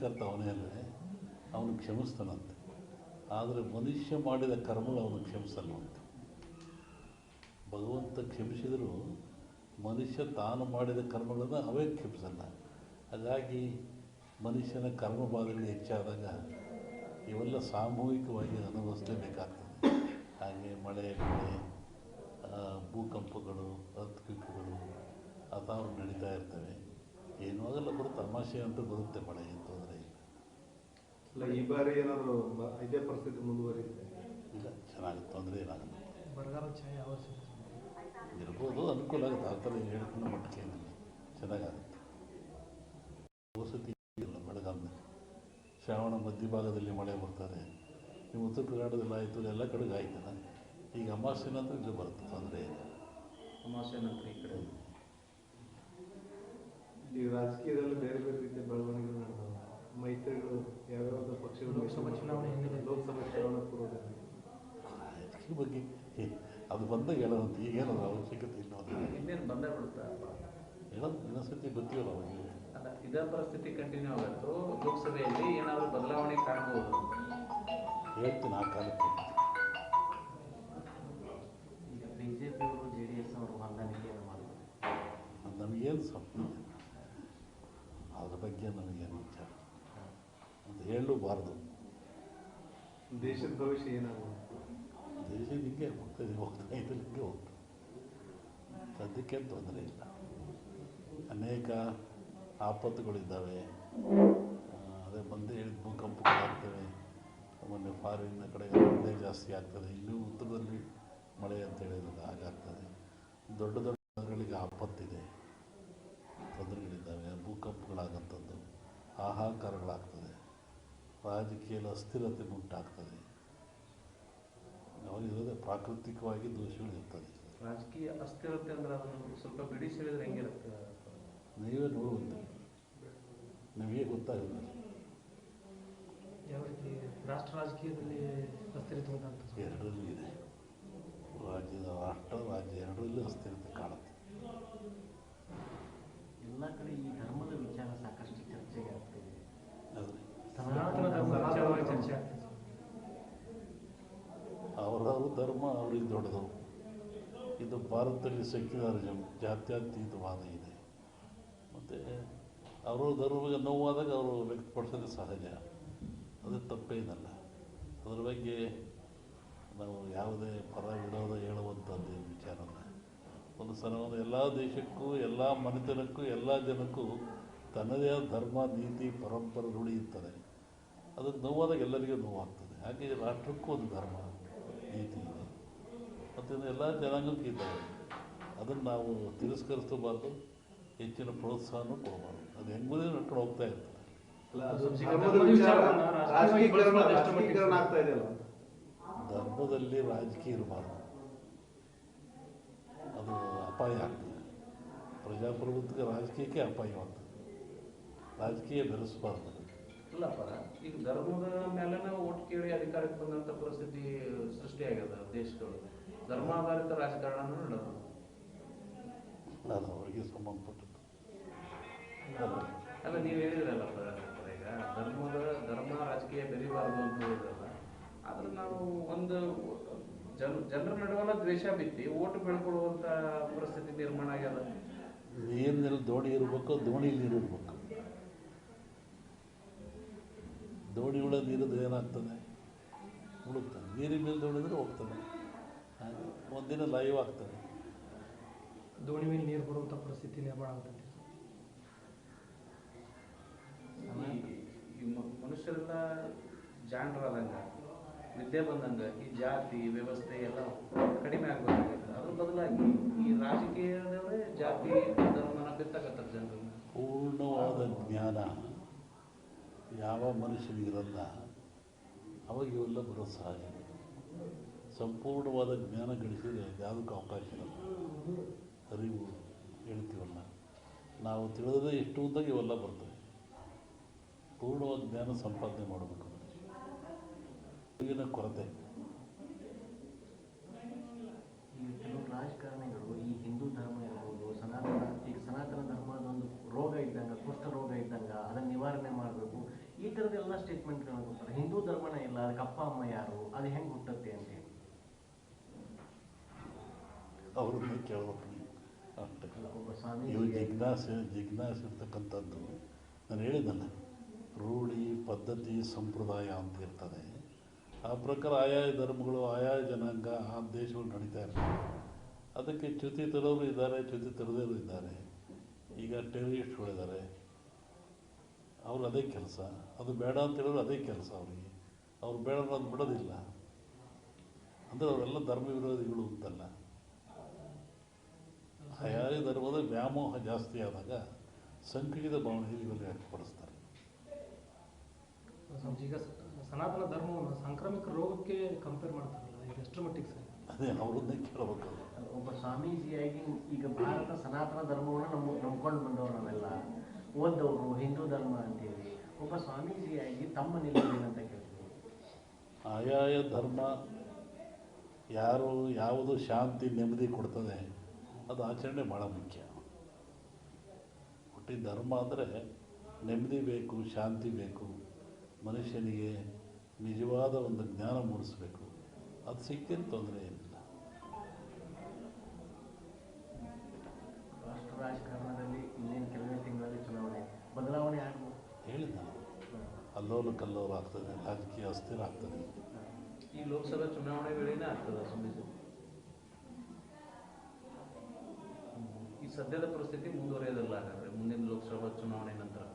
ಸೃಷ್ಟಿಕರ್ತ ಅವನೇ ಅಲ್ಲವೇ, ಅವನು ಕ್ಷಮಿಸ್ತಾನಂತೆ. ಆದರೆ ಮನುಷ್ಯ ಮಾಡಿದ ಕರ್ಮಗಳು ಅವನು ಕ್ಷಮಿಸಲ್ವಂತೆ. ಭಗವಂತ ಕ್ಷಮಿಸಿದರೂ ಮನುಷ್ಯ ತಾನು ಮಾಡಿದ ಕರ್ಮಗಳನ್ನು ಅವೇ ಕ್ಷಮಿಸಲ್ಲ. ಹಾಗಾಗಿ ಮನುಷ್ಯನ ಕರ್ಮಬಾಧೆಗಳು ಹೆಚ್ಚಾದಾಗ ಇವೆಲ್ಲ ಸಾಮೂಹಿಕವಾಗಿ ಅನುಭವಿಸಲೇಬೇಕಾಗ್ತದೆ. ಹಾಗೆ ಮಳೆ ಬೆಳೆ, ಭೂಕಂಪಗಳು, ಅರ್ಥಕ್ವಿಕ್ಗಳು ಅಥವಾ ನಡೀತಾ ಇರ್ತವೆ. ಏನೂ ಆಗಲ್ಲ, ಬರುತ್ತೆ, ತಮಾಷೆ ಅಂತ ಬರುತ್ತೆ, ಮಳೆ ಏನು ತೊಂದರೆ ಇಲ್ಲ. ಈ ಬಾರಿ ಏನಾದರೂ ಇದೇ ಪರಿಸ್ಥಿತಿ ಮುಂದುವರಿಯುತ್ತೆ? ಇಲ್ಲ, ಚೆನ್ನಾಗಿ ತೊಂದರೆ ಏನಾಗಲ್ಲ. ಬರಗಾಲ ಛಾಯೆ ಇರ್ಬೋದು, ಅನುಕೂಲ ಆಗುತ್ತೆ. ಆ ಥರ ಹೇಳ್ಕೊಂಡು ಮಟ್ಟಕ್ಕೆ ಏನಿಲ್ಲ, ಚೆನ್ನಾಗಾಗುತ್ತೆ. ವಸತಿ ಇಲ್ಲ ಬೆಳಗಾವಿನಲ್ಲಿ ಶ್ರಾವಣ ಮಧ್ಯಭಾಗದಲ್ಲಿ ಮಳೆ ಬರ್ತಾರೆ. ನೀವು ಉತ್ತರ ಕರ್ನಾಟಕದಲ್ಲಿ ಆಯಿತು, ಎಲ್ಲ ಕಡೆಗೆ ಆಯ್ತಲ್ಲ. ಈಗ ಅಮಾವಾಸ್ಯೆ ನಂತರ ಇಲ್ಲಿ ಬರುತ್ತೆ, ತೊಂದರೆ ಇಲ್ಲ. ಅಮಾವಾಸ್ಯೆ ನಂತರ ಈ ಕಡೆ ಈಗ ರಾಜಕೀಯದಲ್ಲಿ ಬೇರೆ ಬೇರೆ ರೀತಿಯ ಬೆಳವಣಿಗೆಗಳು ನಡೆದವು. ಮೈತ್ರಿಗಳು ಯಾವ್ಯಾವ ಪಕ್ಷಗಳು ಲೋಕಸಭಾ ಚುನಾವಣೆ ಪೂರ್ವದಲ್ಲಿ ರಾಜಕೀಯ ಬಗ್ಗೆ ಅದು ಬಂದಾಗ ಹೇಳೋದು, ಈಗೇನೋ ಅವಶ್ಯಕತೆ ಇಲ್ಲ. ಇನ್ನೇನು ಬಂದೇ ಬಿಡುತ್ತಾ ಹೇಳೋದು ಇನ್ನೊಂದ್ಸತಿ ಗೊತ್ತಿಲ್ಲ ಅವಾಗ. ಅಲ್ಲ, ಇದೇ ಪರಿಸ್ಥಿತಿ ಕಂಟಿನ್ಯೂ ಆಗುತ್ತೋ ಲೋಕಸಭೆಯಲ್ಲಿ ಏನಾದರೂ ಬದಲಾವಣೆ ಕಾಣ್ಬೋದು? ಹೇಳ್ತೀನಿ ಆ ಕಾಲಕ್ಕೆ. ಈಗ ಬಿಜೆಪಿಯವರು JDS ಅವರು ಹೊಂದಾಣಿಕೆಯನ್ನು ಮಾಡಿದ್ರು. ನಮಗೇನು ಸ್ವಲ್ಪ ಅದ್ರ ಬಗ್ಗೆ ನಮಗೇನು ವಿಚಾರ ಅಂತ ಹೇಳಲೂಬಾರ್ದು. ದೇಶದ ಭವಿಷ್ಯ ಏನಾಗುತ್ತೆ? ದೇಶ ಹಿಂಗೆ ಹೋಗ್ತಾ ಹಿಂಗೆ ಹೋಗ್ತದೆ. ಸದ್ಯಕ್ಕೇನು ತೊಂದರೆ ಇಲ್ಲ. ಅನೇಕ ಆಪತ್ತುಗಳಿದ್ದಾವೆ. ಅದೇ ಬಂದೇ ಹೇಳಿದ ಭೂಕಂಪಗಳಾಗ್ತವೆ. ಮೊನ್ನೆ ಫಾರಿನ್ನ ಕಡೆ ಮಳೆ ಜಾಸ್ತಿ ಆಗ್ತದೆ. ಇನ್ನೂ ಉತ್ತರದಲ್ಲಿ ಮಳೆ ಅಂತ ಹೇಳಿದ್ರೆ ಹಾಗಾಗ್ತದೆ. ದೊಡ್ಡ ದೊಡ್ಡ ನಗರಗಳಿಗೆ ಆಪತ್ತಿದೆ, ತೊಂದರೆಗಳಿದ್ದಾವೆ, ಭೂಕಂಪಗಳಾಗಂಥದ್ದು, ಹಾಹಾಕಾರಗಳಾಗ್ತದೆ, ರಾಜಕೀಯದ ಅಸ್ಥಿರತೆ ಉಂಟಾಗ್ತದೆ. ಅವಾಗ ಇರೋದೇ ಪ್ರಾಕೃತಿಕವಾಗಿ ದೋಷಗಳು ಇರ್ತದೆ. ರಾಜಕೀಯ ಅಸ್ಥಿರತೆ ಅಂದ್ರೆ ಅದನ್ನು ಸ್ವಲ್ಪ ಬಿಡಿಸಿ ಹೇಳಿದ್ರೆ ಹೆಂಗಿರುತ್ತೆ? ನೀವೇ ನೋಡುವಂತೆ ನಿಮಗೆ ಗೊತ್ತಾಗಲ್ಲ. ಯಾವ ರೀತಿ ರಾಷ್ಟ್ರ ರಾಜಕೀಯದಲ್ಲಿ ಅಸ್ಥಿರತೆ ಉಂಟಾಗ್ತದೆ? ಎರಡರಲ್ಲೂ ಇದೆ. ರಾಷ್ಟ್ರ ರಾಜ್ಯ ಎರಡರಲ್ಲೂ ಅಸ್ಥಿರತೆ ಕಾಣುತ್ತೆ. ಎಲ್ಲ ಕಡೆ ಈ ಧರ್ಮದ ವಿಚಾರ ಸಾಕಷ್ಟು ಚರ್ಚೆಗೆ ಆಗ್ತಿದೆ. ಆದರೆ ಸನಾತನ ಧರ್ಮದ ವಿಚಾರವಾಗಿ ಚರ್ಚೆ ಆಗ್ತದೆ. ಅವರವ್ರ ಧರ್ಮ ಅವ್ರಿಗೆ ದೊಡ್ಡದು. ಇದು ಭಾರತದಲ್ಲಿ ಸೆಕ್ಯುಲರಿಸಮ್, ಜಾತ್ಯತೀತವಾದ ಇದೆ. ಮತ್ತು ಅವರ ಧರ್ಮಕ್ಕೆ ನೋವಾದಾಗ ಅವರು ವ್ಯಕ್ತಪಡಿಸೋದು ಸಹಜ, ಅದು ತಪ್ಪೇನಲ್ಲ. ಅದರ ಬಗ್ಗೆ ನಾವು ಯಾವುದೇ ಪರ ವಿರೋಧ ಹೇಳುವಂಥದ್ದು ವಿಚಾರನ. ಒಂದು ಸಲ ಎಲ್ಲ ದೇಶಕ್ಕೂ, ಎಲ್ಲ ಮನೆತನಕ್ಕೂ, ಎಲ್ಲ ಜನಕ್ಕೂ ತನ್ನದೇ ಆದ ಧರ್ಮ, ನೀತಿ, ಪರಂಪರೆ ರೂಢಿಯುತ್ತದೆ. ಅದಕ್ಕೆ ನೋವಾದಾಗ ಎಲ್ಲರಿಗೂ ನೋವಾಗ್ತದೆ. ಹಾಗೆ ರಾಷ್ಟ್ರಕ್ಕೂ ಒಂದು ಧರ್ಮ, ನೀತಿ ಇದೆ, ಮತ್ತು ಎಲ್ಲ ಜನಾಂಗಕ್ಕೂ ಇದ್ದಾವೆ. ಅದನ್ನು ನಾವು ತಿರಸ್ಕರಿಸಬಾರ್ದು, ಹೆಚ್ಚಿನ ಪ್ರೋತ್ಸಾಹನೂ ಕೊಡಬಾರ್ದು. ಅದು ಹೆಂಗುದೇ ನಡ್ಕೊಂಡು ಹೋಗ್ತಾ ಇರ್ತದೆ. ರಾಜಕೀಕರಣ ಆಗ್ತಾ ಇದೆಯಲ್ಲ, ಧರ್ಮದಲ್ಲಿ ರಾಜಕೀಯ ಇರಬಾರ್ದು, ಅದು ಅಪಾಯ ಆಗ್ತದೆ. ಪ್ರಜಾಪ್ರಭುತ್ವಕ್ಕೆ ರಾಜಕೀಯಕ್ಕೆ ಅಪಾಯವಾಗ್ತದೆ. ರಾಜಕೀಯ ಬೆರೆಸಬಾರ್ದು. ಇಲ್ಲಪ್ಪ, ಈಗ ಧರ್ಮದ ಮೇಲೆ ಓಟ್ ಕೇಳಿ ಅಧಿಕಾರಕ್ಕೆ ಬಂದಂಥ ಪರಿಸ್ಥಿತಿ ಸೃಷ್ಟಿಯಾಗ್ಯದ ದೇಶದೊಳಗೆ. ಧರ್ಮಾಧಾರಿತ ರಾಜಕಾರಣನೂ ನಡೆದು ಅದು ಅವರಿಗೆ ಸಂಬಂಧಪಟ್ಟದ್ದು. ಅಲ್ಲ, ನೀವು ಹೇಳಿದ್ರಲ್ಲಪ್ಪ, ಈಗ ಧರ್ಮ ರಾಜಕೀಯ ಬೆರಿಬಾರ್ದು ಅಂತ ಹೇಳಿದ್ರಲ್ಲ. ಆದ್ರೆ ನಾವು ಒಂದು ಜನರ ನಡುವಲ್ಲ ದ್ವೇಷ ಬಿತ್ತಿ ಓಟು ಬೆಳ್ಕೊಳ್ಳುವಂಥ ಪರಿಸ್ಥಿತಿ ನಿರ್ಮಾಣ ಆಗ್ಯದ. ನೀರಿನಲ್ಲಿ ದೋಣಿ ಇರಬೇಕು, ದೋಣಿಲಿ ನೀರು ಇರಬೇಕು. ದೋಣಿ ಒಳಗೆ ನೀರಿದ್ರೆ ಏನಾಗ್ತದೆ? ಮುಳುಗ್ತದೆ. ನೀರಿನ ಮೇಲೆ ದೋಣಿದ್ರೆ ಹೋಗ್ತದೆ. ಹಾಗೆ ಒಂದಿನ ಲೈವ್ ಆಗ್ತದೆ. ದೋಣಿ ಮೇಲೆ ನೀರು ಬರುವಂಥ ಪರಿಸ್ಥಿತಿ ನಿರ್ಮಾಣ ಆಗ್ತದೆ. ಈ ಮನುಷ್ಯರೆಲ್ಲ ಜಾಣರಾದಂಗ, ವಿದ್ಯೆ ಬಂದಂಗ ಈ ಜಾತಿ ವ್ಯವಸ್ಥೆ ಎಲ್ಲ ಕಡಿಮೆ ಆಗಬೇಕಾಗುತ್ತೆ. ಅದ್ರ ಬದಲಾಗಿ ಈ ರಾಜಕೀಯದವರೇ ಜಾತಿ ಧರ್ಮನ ಬಿತ್ತಕತ್ತಾರೆ ಜನರು. ಪೂರ್ಣವಾದ ಜ್ಞಾನ ಯಾವ ಮನುಷ್ಯನಿಗಿರಲ್ಲ, ಅವಾಗ ಇವೆಲ್ಲ ಬರೋ ಸಹಜ. ಸಂಪೂರ್ಣವಾದ ಜ್ಞಾನ ಗಳಿಸಿದರೆ ಯಾವುದಕ್ಕೂ ಅವಕಾಶ ಇರಲ್ಲ. ಅರಿವು ಹೇಳ್ತೀವಲ್ಲ, ನಾವು ತಿಳಿದೇ ಎಷ್ಟು ಉದ್ದಾಗ ಇವೆಲ್ಲ ಬರ್ತವೆ. ಪೂರ್ಣವಾದ ಜ್ಞಾನ ಸಂಪಾದನೆ ಮಾಡಬೇಕು. ಈಗಿನ ಕೊರತೆ. ಈ ಕೆಲವು ರಾಜಕಾರಣಿಗಳು ಈ ಹಿಂದೂ ಧರ್ಮ ಇರ್ಬೋದು, ಸನಾತನ ಧರ್ಮದ ಒಂದು ರೋಗ ಇದ್ದಂಗೆ, ಕುಷ್ಠ ರೋಗ ಇದ್ದಂಗೆ ಅದನ್ನು ನಿವಾರಣೆ ಮಾಡಬೇಕು, ಈ ಈ ಥರದ್ದೆಲ್ಲ ಸ್ಟೇಟ್ಮೆಂಟ್ಗಳನ್ನ ಕೊಡ್ತಾರೆ. ಹಿಂದೂ ಧರ್ಮನೇ ಇಲ್ಲ, ಅದಕ್ಕೆ ಅಪ್ಪ ಅಮ್ಮ ಯಾರು, ಅದು ಹೆಂಗೆ ಹುಟ್ಟುತ್ತೆ ಅಂತೇಳಿ ಅವ್ರನ್ನೇ ಕೇಳಬೇಕು ನೀವು ಅಷ್ಟೇ. ಒಬ್ಬ ಸ್ವಾಮಿ ಇವು ಜಿಜ್ಞಾಸೆ ಇರ್ತಕ್ಕಂಥದ್ದು ನಾನು ಹೇಳಿದ್ದಲ್ಲ, ರೂಢಿ ಪದ್ಧತಿ ಸಂಪ್ರದಾಯ ಅಂತ ಇರ್ತದೆ. ಆ ಪ್ರಕಾರ ಆಯಾ ಧರ್ಮಗಳು ಆಯಾ ಜನಾಂಗ ಆ ದೇಶಗಳು ನಡೀತಾ ಇರ್ತವೆ. ಅದಕ್ಕೆ ಚ್ಯುತಿ ತರೋರು ಇದ್ದಾರೆ, ಚ್ಯುತಿ ತರದೇರು ಇದ್ದಾರೆ. ಈಗ ಟೆರರಿಸ್ಟ್ಗಳಿದ್ದಾರೆ, ಅವ್ರು ಅದೇ ಕೆಲಸ. ಅದು ಬೇಡ ಅಂತ ಹೇಳಿದ್ರು ಅದೇ ಕೆಲಸ ಅವರಿಗೆ. ಅವ್ರು ಬೇಡ ಅನ್ನೋದು ಬಿಡೋದಿಲ್ಲ. ಅಂದರೆ ಅವರೆಲ್ಲ ಧರ್ಮ ವಿರೋಧಿಗಳು ಅಂತಲ್ಲ. ಆಯಾ ಧರ್ಮದ ವ್ಯಾಮೋಹ ಜಾಸ್ತಿ ಆದಾಗ ಸಂಕುಚಿತ ಭಾವನೆಯಲ್ಲಿ ಇವೆಲ್ಲ ವ್ಯಕ್ತಪಡಿಸ್ತಾರೆ. ಈಗ ಸನಾತನ ಧರ್ಮವನ್ನು ಸಾಂಕ್ರಾಮಿಕ ರೋಗಕ್ಕೆ ಕಂಪೇರ್ ಮಾಡ್ತಾರಲ್ಲ, ಇದು ಎಷ್ಟರ ಮಟ್ಟಿಗೆ ಸರಿ? ಅದೇ ಅವ್ರನ್ನೇ ಕೇಳಬೇಕು. ಒಬ್ಬ ಸ್ವಾಮೀಜಿಯಾಗಿ ಈಗ ಭಾರತ ಸನಾತನ ಧರ್ಮವನ್ನು ನಂಬ್ಕೊಂಡು ಬಂದವರು ನಾವೆಲ್ಲ ಓದ್ದವರು ಹಿಂದೂ ಧರ್ಮ ಅಂತೇಳಿ. ಒಬ್ಬ ಸ್ವಾಮೀಜಿಯಾಗಿ ತಮ್ಮ ನಿಲುವೇನಂತ ಕೇಳ್ತೀವಿ. ಆಯಾಯ ಧರ್ಮ ಯಾವುದು ಶಾಂತಿ ನೆಮ್ಮದಿ ಕೊಡ್ತದೆ ಅದು ಆಚರಣೆ ಭಾಳ ಮುಖ್ಯ. ಹುಟ್ಟಿ ಧರ್ಮ ಅಂದರೆ ನೆಮ್ಮದಿ ಬೇಕು, ಶಾಂತಿ ಬೇಕು, ಮನುಷ್ಯನಿಗೆ ನಿಜವಾದ ಒಂದು ಜ್ಞಾನ ಮೂಡಿಸ್ಬೇಕು. ಅದು ಸಿಕ್ಕಿದ್ರೆ ತೊಂದರೆ ಏನಿಲ್ಲ. ರಾಷ್ಟ್ರ ರಾಜಕಾರಣದಲ್ಲಿ ಇನ್ನೇನು ಕೆಲವೇ ತಿಂಗಳಲ್ಲಿ ಚುನಾವಣೆ ಬದಲಾವಣೆ ಆಗ್ಬೋದು. ಹೇಳಿದ ಅಲ್ಲೋಲ ಕಲ್ಲೋಲ ಆಗ್ತದೆ, ರಾಜಕೀಯ ಅಸ್ಥಿರ ಆಗ್ತದೆ. ಈ ಲೋಕಸಭಾ ಚುನಾವಣೆ ವೇಳೆನೇ ಆಗ್ತದೆ ಸ್ವಾಮೀಜಿ. ಈ ಸದ್ಯದ ಪರಿಸ್ಥಿತಿ ಮುಂದುವರಿಯೋದಲ್ಲ ಹಾಗಾದ್ರೆ ಮುಂದಿನ ಲೋಕಸಭಾ ಚುನಾವಣೆ ನಂತರ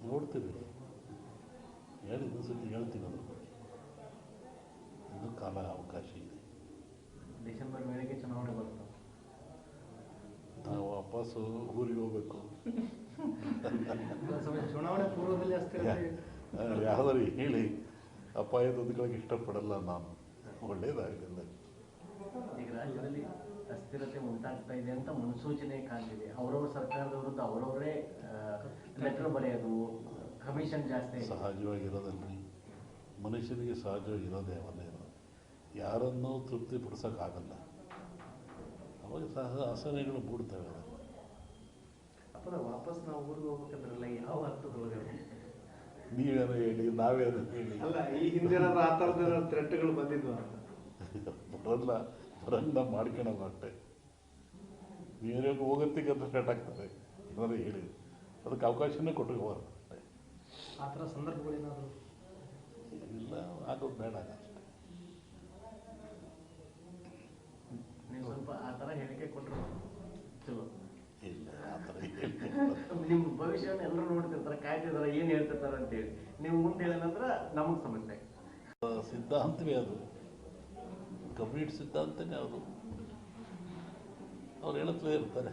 ನೋಡ್ತೀವಿ. ಹೇಳಿದ್ದು ಸತಿ ಹೇಳ್ತೀವಿ ಅದ್ರ ಬಗ್ಗೆ. ಇನ್ನೂ ಕಾಲ ಅವಕಾಶ ಇದೆ. ಡಿಸೆಂಬರ್ ವೇಳೆಗೆ ಚುನಾವಣೆ ಬರ್ತದೆ. ನಾವು ವಾಪಸ್ಸು ಊರಿಗೆ ಹೋಗ್ಬೇಕು. ಚುನಾವಣೆ ಪೂರ್ವದಲ್ಲಿ ಅಸ್ಥಿರತೆ ಯಾವ್ದಾರು ಹೇಳಿ ಅಪಾಯದ ಹೊಂದ್ಕೊಳ್ಳೋಕೆ ಇಷ್ಟಪಡಲ್ಲ ನಾನು. ಒಳ್ಳೇದಾಗಲಿಲ್ಲ. ಈಗ ರಾಜ್ಯದಲ್ಲಿ ಅಸ್ಥಿರತೆ ಉಂಟಾಗ್ತಾ ಇದೆ ಅಂತ ಮುನ್ಸೂಚನೆ ಕಾಣ್ತಿದೆ. ಅವರವ್ರ ಸರ್ಕಾರದ ವಿರುದ್ಧ ಅವರವರೇ ಲೆಟರ್ ಬರೆಯೋದು, ಕಮಿಷನ್ ಜಾಸ್ತಿ. ಸಹಜವಾಗಿರೋದಲ್ರಿ, ಮನುಷ್ಯನಿಗೆ ಸಹಜವಾಗಿರೋದೇ ಅವನೇ ಇರೋದು. ಯಾರನ್ನೂ ತೃಪ್ತಿಪಡಿಸೋಕ್ಕಾಗಲ್ಲ. ಅವಾಗ ಆಸನೆಗಳು ಮೂಡ್ತವೆ. ಅದನ್ನು ಅಪ್ಪರ ವಾಪಸ್ ನಾವು ಊರಿಗೆ ಹೋಗ್ಬೇಕಂದ್ರಲ್ಲ ಯಾವ ಅರ್ಥದೊಳಗೆ ನೀವೇನೋ ಹೇಳಿ, ನಾವೇನೋ ಹೇಳಿ. ಅಲ್ಲ, ಈ ಹಿಂದೆ ಆ ಥರದ ಥ್ರೆಟ್ಗಳು ಬಂದಿದ್ವು ಅಂತ ಬರಲ್ಲ ಮಾಡ್ಕೊಳಲ್ಲ ಅಷ್ಟೇ. ನೀವೇ ಹೋಗೋತ್ತಿಗೆ ಅಂತ ಸ್ಟಾರ್ಟ್ ಆಗ್ತದೆ. ಏನಾದ್ರು ಹೇಳಿ ಅದಕ್ಕೆ ಅವಕಾಶನೇ ಕೊಟ್ಟಿರ್ಬಾರ್ದು ಅಷ್ಟೇ. ಆ ಥರ ಸಂದರ್ಭಗಳೇನಾದರೂ ಇಲ್ಲ, ಆಗೋದು ಬೇಡ ಅಷ್ಟೇ. ನೀವು ಸ್ವಲ್ಪ ಆ ಥರ ಹೇಳಿಕೆ ಕೊಟ್ಟರು ಚಲೋ. ಇಲ್ಲ, ಆ ಥರ ಹೇಳಿ ನಿಮ್ಮ ಭವಿಷ್ಯವನ್ನು ಎಲ್ಲರೂ ನೋಡ್ತಿರ್ತಾರೆ, ಕಾಯ್ತಿರ್ತಾರೆ, ಏನು ಹೇಳ್ತಿರ್ತಾರೆ ಅಂತೇಳಿ. ನೀವು ಮುಂದೆ ಹೇಳಿದ ನಂತರ ನಮಗೆ ಸಮಸ್ಯೆ. ಸಿದ್ಧಾಂತವೇ ಅದು, ಕಂಪ್ಲೀಟ್ ಸಿದ್ಧಾಂತನೇ ಅದು. ಅವ್ರು ಹೇಳುತ್ತಲೇ ಇರ್ತಾರೆ.